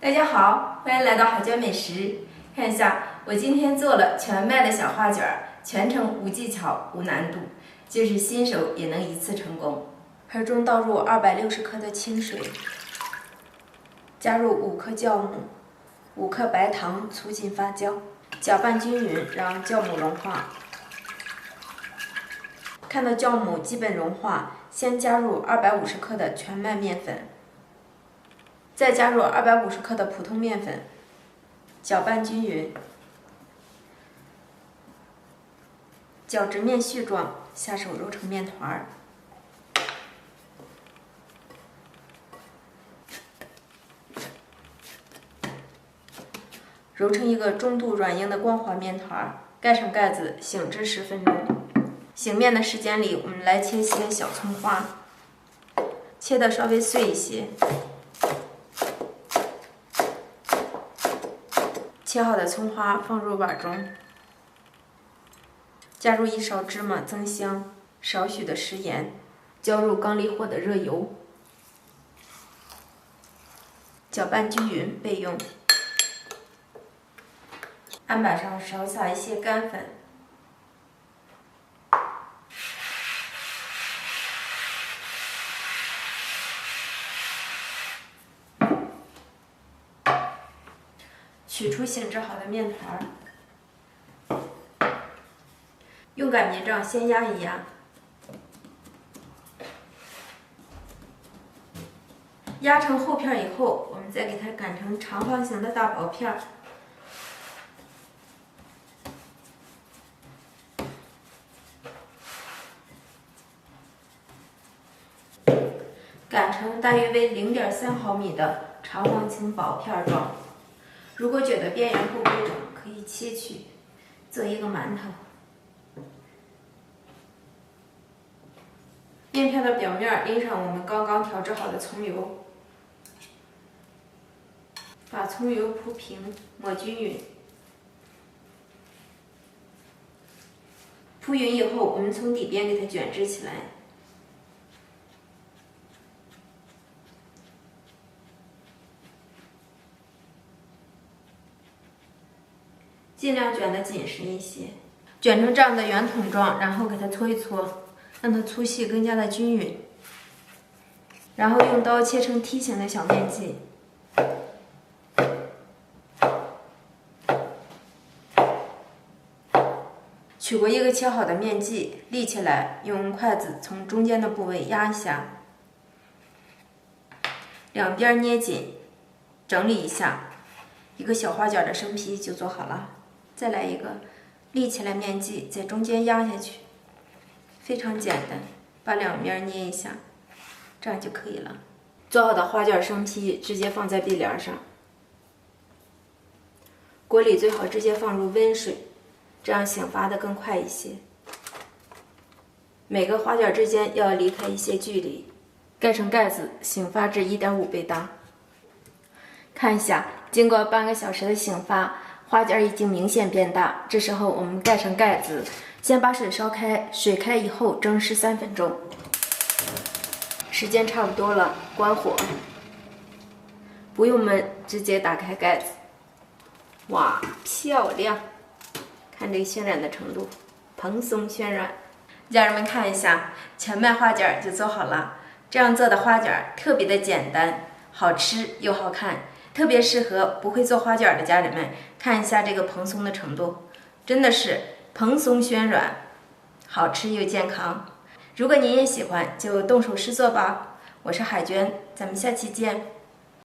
大家好，欢迎来到海娟美食。看一下，我今天做了全麦的小花卷，全程无技巧、无难度，就是新手也能一次成功。盆中倒入260克的清水，加入5克酵母、5克白糖，促进发酵，搅拌均匀，让酵母融化。看到酵母基本融化，先加入250克的全麦面粉。再加入250克的普通面粉，搅拌均匀，搅至面絮状，下手揉成面团儿。揉成一个中度软硬的光滑面团儿，盖上盖子，醒至10分钟。醒面的时间里，我们来切些小葱花，切的稍微碎一些。切好的葱花放入碗中，加入1勺芝麻增香，少许的食盐，浇入刚离火的热油，搅拌均匀备用。案板上少撒一些干粉，取出醒制好的面团，用擀面杖先压一压，压成厚片以后，我们再给它擀成长方形的大薄片。擀成大约为0.3毫米的长方形薄片状。如果觉得边缘不规整，可以切去，做一个馒头。面片的表面淋上我们刚刚调制好的葱油，把葱油铺平，抹均匀。铺匀以后，我们从底边给它卷制起来。尽量卷得紧实一些，卷成这样的圆筒状，然后给它搓一搓，让它粗细更加的均匀。然后用刀切成梯形的小面剂，取过一个切好的面剂，立起来，用筷子从中间的部位压一下，两边捏紧，整理一下，一个小花卷的生坯就做好了。再来一个，立起来面剂在中间压下去，非常简单，把两面捏一下，这样就可以了。做好的花卷生坯直接放在壁帘上，锅里最好直接放入温水，这样醒发的更快一些。每个花卷之间要离开一些距离，盖上盖子，醒发至1.5倍大。看一下，经过半个小时的醒发，花卷已经明显变大，这时候我们盖上盖子，先把水烧开，水开以后蒸13分钟。时间差不多了，关火，不用焖，直接打开盖子。哇，漂亮！看这个渲染的程度，蓬松渲染。家人们看一下，全麦花卷就做好了。这样做的花卷特别的简单，好吃又好看。特别适合不会做花卷的家人们，看一下这个蓬松的程度，真的是蓬松暄软，好吃又健康。如果您也喜欢，就动手试做吧。我是海娟，咱们下期见。